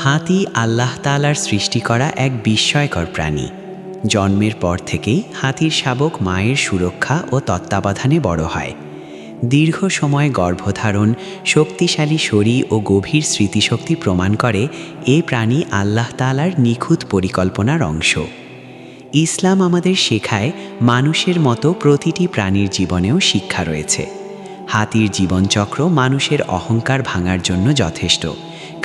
হাতি আল্লাহ তাআলার সৃষ্টি করা এক বিস্ময়কর প্রাণী। জন্মের পর থেকেই হাতির শাবক মায়ের সুরক্ষা ও তত্ত্বাবধানে বড় হয়। দীর্ঘ সময় গর্ভধারণ, শক্তিশালী শরীর ও গভীর স্মৃতিশক্তি প্রমাণ করে এ প্রাণী আল্লাহ তাআলার নিখুঁত পরিকল্পনার অংশ। ইসলাম আমাদের শেখায় মানুষের মতো প্রতিটি প্রাণীর জীবনেও শিক্ষা রয়েছে। হাতির জীবনচক্র মানুষের অহংকার ভাঙার জন্য যথেষ্ট,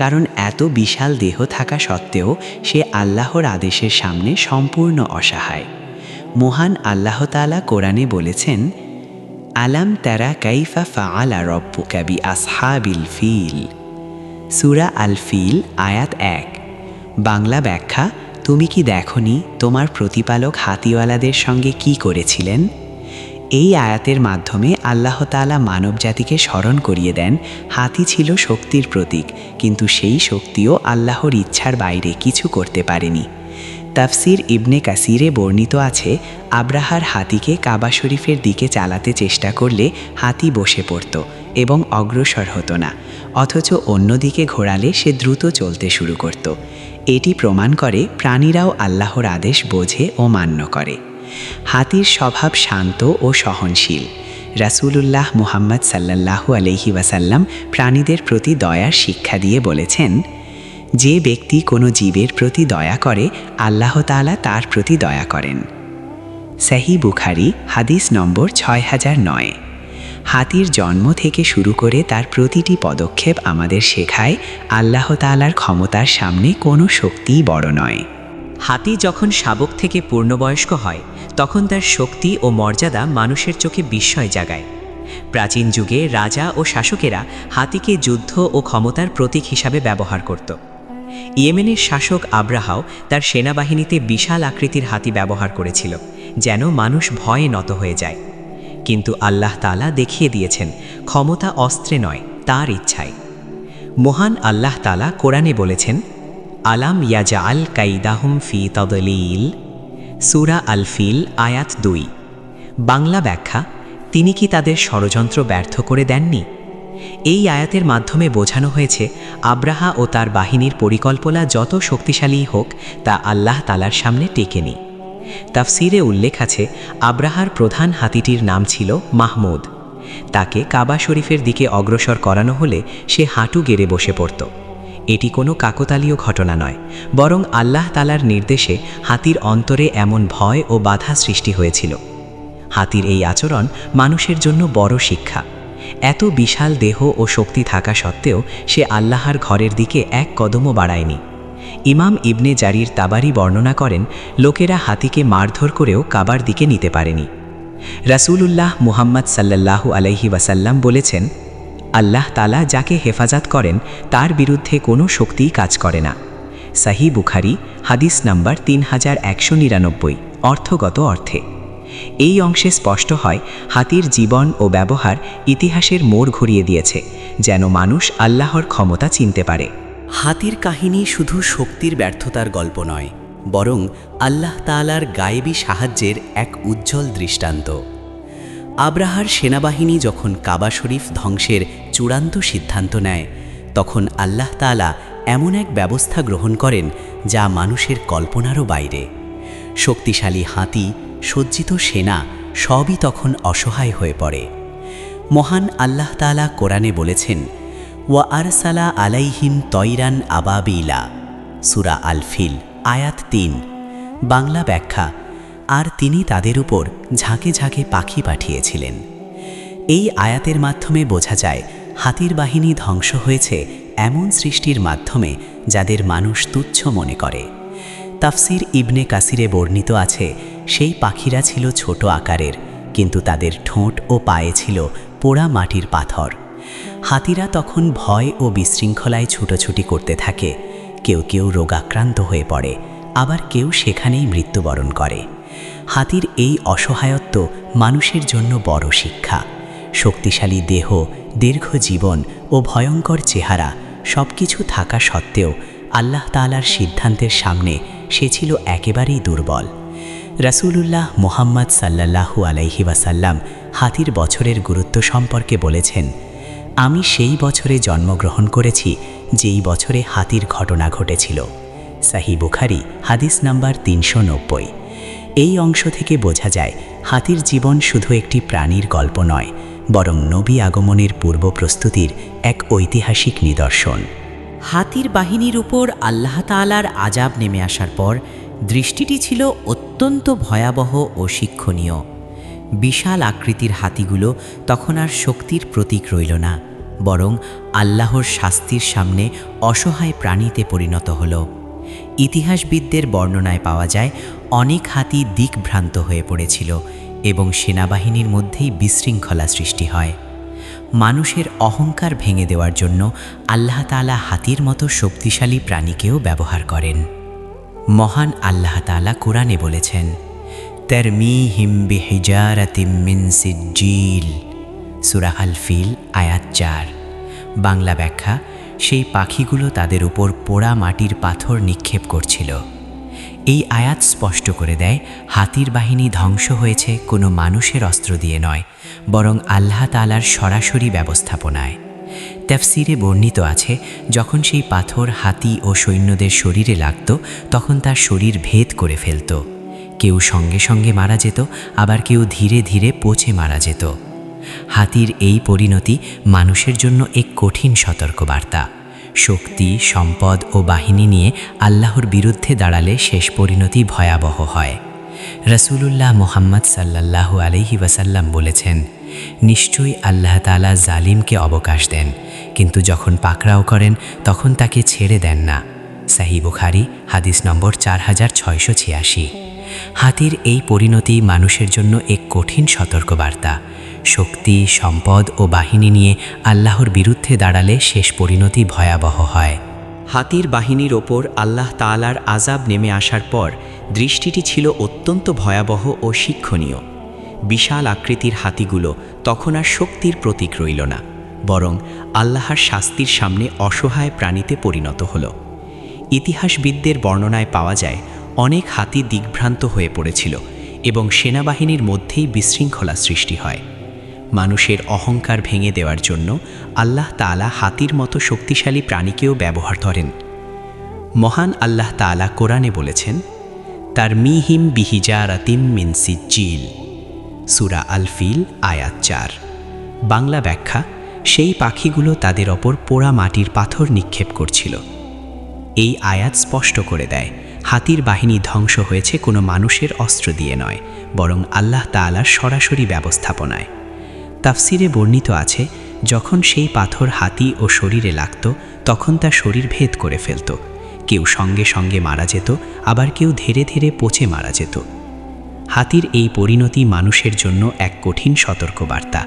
কারণ এত বিশাল দেহ থাকা সত্ত্বেও সে আল্লাহর আদেশের সামনে সম্পূর্ণ অসহায়। মহান আল্লাহ তাআলা কোরআনে বলেছেন, আলাম তারা কাইফা ফাআলা রব্বুকা বিআসহাবিল ফিল। সূরা আল ফিল আয়াত 1। বাংলা ব্যাখ্যা, তুমি কি দেখনি তোমার প্রতিপালক হাতিওয়ালাদের সঙ্গে কি করেছিলেন? এই আয়াতের মাধ্যমে আল্লাহ তাআলা মানবজাতিকে স্মরণ করিয়ে দেন, হাতি ছিল শক্তির প্রতীক, কিন্তু সেই শক্তিও আল্লাহর ইচ্ছার বাইরে কিছু করতে পারেনি। তাফসির ইবনে কাসিরে বর্ণিত আছে, আব্রাহার হাতিকে কাবা শরীফের দিকে চালাতে চেষ্টা করলে হাতি বসে পড়ত এবং অগ্রসর হতো না, অথচ অন্যদিকে ঘোরালে সে দ্রুত চলতে শুরু করত। এটি প্রমাণ করে প্রাণীরাও আল্লাহর আদেশ বোঝে ও মান্য করে। হাতির স্বভাব শান্ত ও সহনশীল। রাসূলুল্লাহ মুহাম্মদ সাল্লাল্লাহু আলাইহি ওয়াসাল্লাম প্রাণীদের প্রতি দয়ার শিক্ষা দিয়ে বলেছেন, যে ব্যক্তি কোনো জীবের প্রতি দয়া করে আল্লাহ তাআলা তার প্রতি দয়া করেন। সহিহ বুখারী হাদিস নম্বর 6009। হাতির জন্ম থেকে শুরু করে তার প্রতিটি পদক্ষেপ আমাদের শেখায় আল্লাহ তাআলার ক্ষমতার সামনে কোনো শক্তিই বড় নয়। হাতি যখন শাবক থেকে পূর্ণবয়স্ক হয় তখন তার শক্তি ও মর্যাদা মানুষের চোখে বিস্ময় জাগায়। প্রাচীন যুগে রাজা ও শাসকেরা হাতিকে যুদ্ধ ও ক্ষমতার প্রতীক হিসাবে ব্যবহার করত। ইয়েমেনের শাসক আব্রাহাও তার সেনাবাহিনীতে বিশাল আকৃতির হাতি ব্যবহার করেছিল, যেন মানুষ ভয়ে নত হয়ে যায়। কিন্তু আল্লাহ তাআলা দেখিয়ে দিয়েছেন, ক্ষমতা অস্ত্রে নয়, তার ইচ্ছায়। মহান আল্লাহ তাআলা কোরআনে বলেছেন, আলাম ইয়াজআল কাইদাহুম ফি তাদলিল। সূরা আল ফিল আয়াত 2। বাংলা ব্যাখ্যা, তিনি কি তাদের ষড়যন্ত্র ব্যর্থ করে দেননি? এই আয়াতের মাধ্যমে বোঝানো হয়েছে, আব্রাহা ও তার বাহিনীর পরিকল্পনা যত শক্তিশালী হোক তা আল্লাহ তাআলার সামনে টেকেনি। তাফসিরে উল্লেখ আছে, আব্রাহার প্রধান হাতিটির নাম ছিল মাহমুদ। তাকে কাবা শরীফের দিকে অগ্রসর করানো হলে সে হাঁটু গেড়ে বসে পড়ত। এটি কোনো কাকতালীয় ঘটনা নয়, বরং আল্লাহ তাআলার নির্দেশে হাতির অন্তরে এমন ভয় ও বাধা সৃষ্টি হয়েছিল। হাতির এই আচরণ মানুষের জন্য বড় শিক্ষা। এত বিশাল দেহ ও শক্তি থাকা সত্ত্বেও সে আল্লাহর ঘরের দিকে এক কদমও বাড়ায়নি। ইমাম ইবনে জারির তাবারি বর্ণনা করেন, লোকেরা হাতিকে মারধর করেও কাবার দিকে নিতে পারেনি। রাসূলুল্লাহ মুহাম্মদ সাল্লাল্লাহু আলাইহি ওয়াসাল্লাম বলেছেন, আল্লাহ তাআলা যাকে হেফাজত করেন তার বিরুদ্ধে কোনো শক্তিই কাজ করে না। সহিহ বুখারী হাদিস নাম্বার 3199। অর্থগত অর্থে এই অংশে স্পষ্ট হয়, হাতির জীবন ও ব্যবহার ইতিহাসের মোড় ঘুরিয়ে দিয়েছে, যেন মানুষ আল্লাহর ক্ষমতা চিনতে পারে। হাতির কাহিনী শুধু শক্তির ব্যর্থতার গল্প নয়, বরং আল্লাহ তাআলার গায়েবী সাহায্যের এক উজ্জ্বল দৃষ্টান্ত। আব্রাহার সেনাবাহিনী যখন কাবা শরীফ ধ্বংসের চূড়ান্ত সিদ্ধান্ত নেয়, তখন আল্লাহ তাআলা এমন এক ব্যবস্থা গ্রহণ করেন যা মানুষের কল্পনারও বাইরে। শক্তিশালী হাতি, সজ্জিত সেনা সবই তখন অসহায় হয়ে পড়ে। মহান আল্লাহ তাআলা কোরআনে বলেছেন, ওয়া আরসালা আলাইহিম তয়রান আবাবিলা। সূরা আল ফিল আয়াত 3। বাংলা ব্যাখ্যা, আর তিনি তাদের উপর ঝাঁকে ঝাঁকে পাখি পাঠিয়েছিলেন। এই আয়াতের মাধ্যমে বোঝা যায়, হাতির বাহিনী ধ্বংস হয়েছে এমন সৃষ্টির মাধ্যমে যাদের মানুষ তুচ্ছ মনে করে। তাফসির ইবনে কাসিরে বর্ণিত আছে, সেই পাখিরা ছিল ছোট আকারের, কিন্তু তাদের ঠোঁট ও পায়ে ছিল পোড়া মাটির পাথর। হাতিরা তখন ভয় ও বিশৃঙ্খলায় ছুটোছুটি করতে থাকে। কেউ কেউ রোগাক্রান্ত হয়ে পড়ে, আবার কেউ সেখানেই মৃত্যুবরণ করে। হাতির এই অসহায়ত্ব মানুষের জন্য বড় শিক্ষা। শক্তিশালী দেহ, দীর্ঘ জীবন ও ভয়ঙ্কর চেহারা সবকিছু থাকা সত্ত্বেও আল্লাহ তাআলার সিদ্ধান্তের সামনে সে ছিল একেবারেই দুর্বল। রাসূলুল্লাহ মুহাম্মদ সাল্লাল্লাহু আলাইহি ওয়াসাল্লাম হাতির বছরের গুরুত্ব সম্পর্কে বলেছেন, আমি সেই বছরে জন্মগ্রহণ করেছি যেই বছরে হাতির ঘটনা ঘটেছিল। সাহি বুখারি হাদিস নাম্বার 390। এই অংশ থেকে বোঝা যায় হাতির জীবন শুধু একটি প্রাণীর গল্প নয়, বরং নবী আগমনের পূর্ব প্রস্তুতির এক ঐতিহাসিক নিদর্শন। হাতির বাহিনীর উপর আল্লাহ তাআলার আযাব নেমে আসার পর দৃষ্টিটি ছিল অত্যন্ত ভয়াবহ ও শিক্ষণীয়। বিশাল আকৃতির হাতিগুলো তখন আর শক্তির প্রতীক রইল না, বরং আল্লাহর শাস্তির সামনে অসহায় প্রাণীতে পরিণত হল। ইতিহাসবিদদের বর্ণনায় পাওয়া যায় অনেক হাতি দিকভ্রান্ত হয়ে পড়েছিল এবং সেনাবাহিনীর মধ্যেই বিশৃঙ্খলা সৃষ্টি হয়। মানুষের অহংকার ভেঙে দেওয়ার জন্য আল্লাহ তাআলা হাতির মতো শক্তিশালী প্রাণীকেও ব্যবহার করেন। মহান আল্লাহ তাআলা কোরআনে বলেছেন, তারমিহিম বিহিজারাতিম মিন সিজ্জিল, সূরা আল ফিল আয়াত 4। বাংলা ব্যাখ্যা, সেই পাখিগুলো তাদের উপর পোড়া মাটির পাথর নিক্ষেপ করছিল। এই আয়াত স্পষ্ট করে দেয় হাতির বাহিনী ধ্বংস হয়েছে কোনো মানুষের অস্ত্র দিয়ে নয়, বরং আল্লাহ তাআলার সরাসরি ব্যবস্থাপনায়। তাফসীরে বর্ণিত আছে, যখন সেই পাথর হাতি ও সৈন্যদের শরীরে লাগত তখন তার শরীর ভেদ করে ফেলত। কেউ সঙ্গে সঙ্গে মারা যেত, আবার কেউ ধীরে ধীরে পচে মারা যেত। হাতির এই পরিণতি মানুষের জন্য এক কঠিন সতর্কবার্তা। শক্তি, সম্পদ ও বাহিনী নিয়ে আল্লাহর বিরুদ্ধে দাঁড়ালে শেষ পরিণতি ভয়াবহ হয়। রাসূলুল্লাহ মুহাম্মদ সাল্লাল্লাহু আলাইহি ওয়াসাল্লাম বলেছেন, নিশ্চয়ই আল্লাহ তাআলা জালিমকে অবকাশ দেন, কিন্তু যখন পাকড়াও করেন তখন তাকে ছেড়ে দেন না। সাহি বুখারি হাদিস নম্বর 4686। হাতির এই পরিণতি মানুষের জন্য এক কঠিন সতর্কবার্তা। শক্তি, সম্পদ ও বাহিনী নিয়ে আল্লাহর বিরুদ্ধে দাঁড়ালে শেষ পরিণতি ভয়াবহ হয়। হাতির বাহিনীর ওপর আল্লাহ তাআলার আযাব নেমে আসার পর দৃষ্টিটি ছিল অত্যন্ত ভয়াবহ ও শিক্ষণীয়। বিশাল আকৃতির হাতিগুলো তখন আর শক্তির প্রতীক রইল না, বরং আল্লাহর শাস্তির সামনে অসহায় প্রাণীতে পরিণত হল। ইতিহাসবিদদের বর্ণনায় পাওয়া যায় অনেক হাতি দিকভ্রান্ত হয়ে পড়েছিল এবং সেনাবাহিনীর মধ্যেই বিশৃঙ্খলা সৃষ্টি হয়। মানুষের অহংকার ভেঙে দেওয়ার জন্য আল্লাহ তাআলা হাতির মতো শক্তিশালী প্রাণীকেও ব্যবহার করেন। মহান আল্লাহ তাআলা কোরআনে বলেছেন, তারমিহিম বিহিজারাতিম মিন সিজ্জিল, সূরা আল ফিল আয়াত 4। বাংলা ব্যাখ্যা, সেই পাখিগুলো তাদের ওপর পোড়া মাটির পাথর নিক্ষেপ করছিল। এই আয়াত স্পষ্ট করে দেয় হাতির বাহিনী ধ্বংস হয়েছে কোনো মানুষের অস্ত্র দিয়ে নয়, বরং আল্লাহ তাআলার সরাসরি ব্যবস্থাপনায়। তাফসিরে বর্ণিত আছে, যখন সেই পাথর হাতি ও শরীরে লাগত তখন তার শরীর ভেদ করে ফেলত। কেউ সঙ্গে সঙ্গে মারা যেত, আবার কেউ ধীরে ধীরে পচে মারা যেত। হাতির এই পরিণতি মানুষের জন্য এক কঠিন সতর্কবার্তা।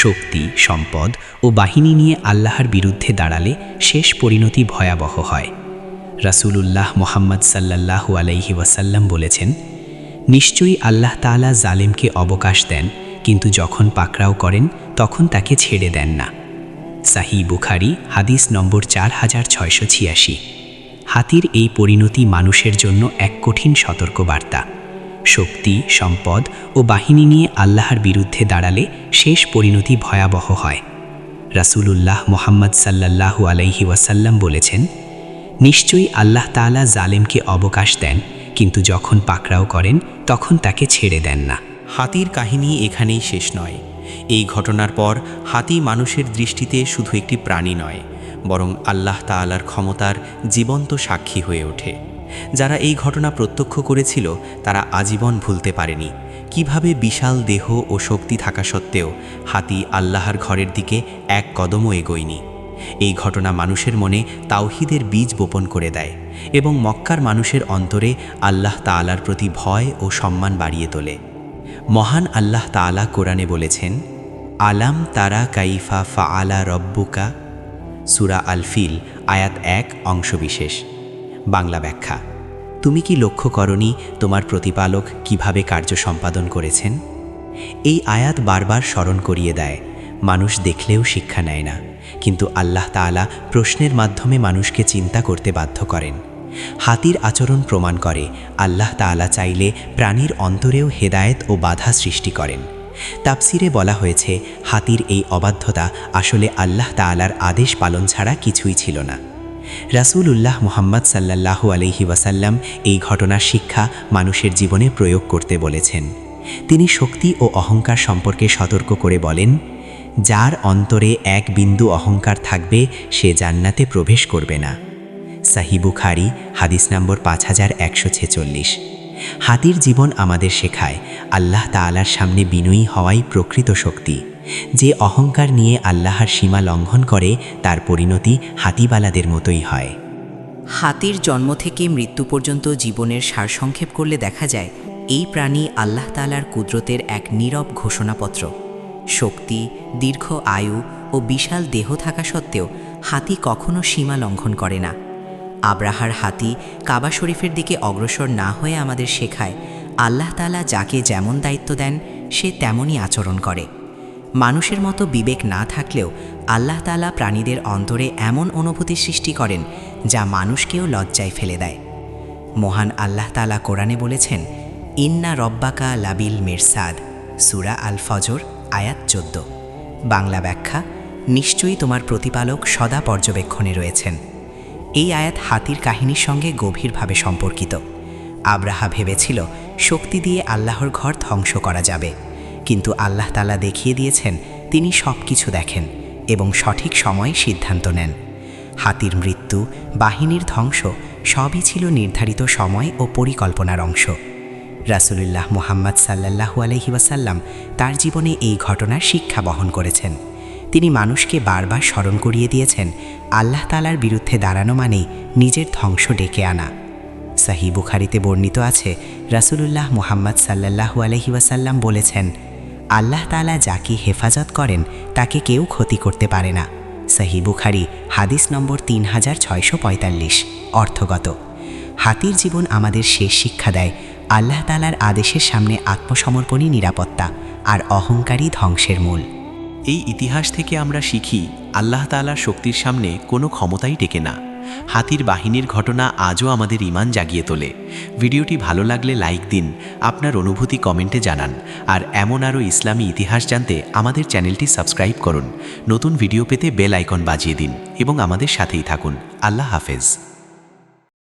শক্তি, সম্পদ ও বাহিনী নিয়ে আল্লাহর বিরুদ্ধে দাঁড়ালে শেষ পরিণতি ভয়াবহ হয়। রাসূলুল্লাহ মুহাম্মদ সাল্লাল্লাহু আলাইহি ওয়াসাল্লাম বলেছেন, নিশ্চয়ই আল্লাহ তাআলা জালেমকে অবকাশ দেন, কিন্তু যখন পাকড়াও করেন তখন তাকে ছেড়ে দেন না। সাহি বুখারি হাদিস নম্বর 4686। হাতির এই পরিণতি মানুষের জন্য এক কঠিন সতর্কবার্তা। শক্তি, সম্পদ ও বাহিনী নিয়ে আল্লাহর বিরুদ্ধে দাঁড়ালে শেষ পরিণতি ভয়াবহ হয়। রাসূলুল্লাহ মুহাম্মদ সাল্লাল্লাহু আলাইহি ওয়াসাল্লাম বলেছেন, নিশ্চয়ই আল্লাহ তাআলা জালেমকে অবকাশ দেন, কিন্তু যখন পাকড়াও করেন তখন তাকে ছেড়ে দেন না। হাতির কাহিনী এখানেই শেষ নয়। এই ঘটনার পর হাতি মানুষের দৃষ্টিতে শুধু একটি প্রাণী নয়, বরং আল্লাহ তাআলার ক্ষমতার জীবন্ত সাক্ষী হয়ে ওঠে। যারা এই ঘটনা প্রত্যক্ষ করেছিল তারা আজীবন ভুলতে পারেনি কিভাবে বিশাল দেহ ও শক্তি থাকা সত্ত্বেও হাতি আল্লাহর ঘরের দিকে এক কদমও এগোয়নি। এই ঘটনা মানুষের মনে তাওহীদের বীজ বপন করে দেয় এবং মক্কার মানুষের অন্তরে আল্লাহ তাআলার প্রতি ভয় ও সম্মান বাড়িয়ে তোলে। মহান আল্লাহ তাআলা কোরআনে বলেছেন, আলাম তারা কাইফা ফাআলা রব্বুকা, সূরা আল ফিল আয়াত 1 অংশবিশেষ। বাংলা ব্যাখ্যা, তুমি কি লক্ষ্য করনি তোমার প্রতিপালক কিভাবে কার্য সম্পাদন করেছেন? এই আয়াত বারবার স্মরণ করিয়ে দেয় মানুষ দেখলেও শিক্ষা নেয় না, কিন্তু আল্লাহ তাআলা প্রশ্নের মাধ্যমে মানুষকে চিন্তা করতে বাধ্য করেন। হাতির আচরণ প্রমাণ করে আল্লাহ তাআলা চাইলে প্রাণীর অন্তরেও হেদায়েত ও বাধা সৃষ্টি করেন। তাফসিরে বলা হয়েছে, হাতির এই অবাধ্যতা আসলে আল্লাহ তাআলার আদেশ পালন ছাড়া কিছুই ছিল না। রাসূলুল্লাহ মুহাম্মদ সাল্লাল্লাহু আলাইহি ওয়াসাল্লাম এই ঘটনার শিক্ষা মানুষের জীবনে প্রয়োগ করতে বলেছেন। তিনি শক্তি ও অহংকার সম্পর্কে সতর্ক করে বলেন, যার অন্তরে এক বিন্দু অহংকার থাকবে সে জান্নাতে প্রবেশ করবে না। সহিহ বুখারী হাদিস নম্বর 5146। হাতির জীবন আমাদের শেখায় আল্লাহ তাআলার সামনে বিনয়ী হওয়াই প্রকৃত শক্তি। যে অহংকার নিয়ে আল্লাহর সীমা লঙ্ঘন করে তার পরিণতি হাতিবালাদের মতোই হয়। হাতির জন্ম থেকে মৃত্যু পর্যন্ত জীবনের সারসংক্ষেপ করলে দেখা যায় এই প্রাণী আল্লাহ তাআলার কুদরতের এক নীরব ঘোষণাপত্র। শক্তি, দীর্ঘ আয়ু ও বিশাল দেহ থাকা সত্ত্বেও হাতি কখনো সীমা লঙ্ঘন করে না। আব্রাহার হাতি কাবা শরীফের দিকে অগ্রসর না হয়ে আমাদের শেখায় আল্লাহ তাআলা যাকে যেমন দায়িত্ব দেন সে তেমনই আচরণ করে। মানুষের মতো বিবেক না থাকলেও আল্লাহ তাআলা প্রাণীদের অন্তরে এমন অনুভূতি সৃষ্টি করেন যা মানুষকেও লজ্জায় ফেলে দেয়। মহান আল্লাহ তাআলা কোরআনে বলেছেন, ইন্না রব্বাকা লাবিল মিরসাদ, সূরা আল ফজর আয়াত 14। বাংলা ব্যাখ্যা, নিশ্চয়ই তোমার প্রতিপালক সদা পর্যবেক্ষণে রয়েছেন। এই আয়াত হাতির কাহিনীর সঙ্গে গভীরভাবে সম্পর্কিত। আব্রাহা ভেবেছিল শক্তি দিয়ে আল্লাহর ঘর ধ্বংস করা যাবে, কিন্তু আল্লাহ তাআলা দেখিয়ে দিয়েছেন তিনি সব কিছু দেখেন এবং সঠিক সময়ে সিদ্ধান্ত নেন। হাতির মৃত্যু, বাহিনীর ধ্বংস সবই ছিল নির্ধারিত সময় ও পরিকল্পনার অংশ। রাসূলুল্লাহ মুহাম্মদ সাল্লাল্লাহু আলাইহি ওয়াসাল্লাম তার জীবনে এই ঘটনার শিক্ষা বহন করেছেন। তিনি মানুষকে বারবার স্মরণ করিয়ে দিয়েছেন আল্লাহ তাআলার বিরুদ্ধে দাঁড়ানো মানেই নিজের ধ্বংস ডেকে আনা। সহিহ বুখারীতে বর্ণিত আছে, রাসূলুল্লাহ মুহাম্মদ সাল্লাল্লাহু আলাইহি ওয়াসাল্লাম বলেছেন, আল্লাহ তাআলা যাকে হেফাজত করেন তাকে কেউ ক্ষতি করতে পারে না। সহিহ বুখারী হাদিস নম্বর 3645। অর্থগত, হাতির জীবন আমাদের শেষ শিক্ষা দেয় আল্লাহ তাআলার আদেশের সামনে আত্মসমর্পণই নিরাপত্তা আর অহংকারী ধ্বংসের মূল। এই ইতিহাস থেকে আমরা শিখি আল্লাহ তাআলার শক্তির সামনে কোনো ক্ষমতাই টেকে না। হাতির বাহিনীর ঘটনা আজও আমাদের ঈমান জাগিয়ে তোলে। ভিডিওটি ভালো লাগলে লাইক দিন, আপনার অনুভূতি কমেন্টে জানান, আর এমন আরও ইসলামী ইতিহাস জানতে আমাদের চ্যানেলটি সাবস্ক্রাইব করুন। নতুন ভিডিও পেতে বেল আইকন বাজিয়ে দিন এবং আমাদের সাথেই থাকুন। আল্লাহ হাফেজ।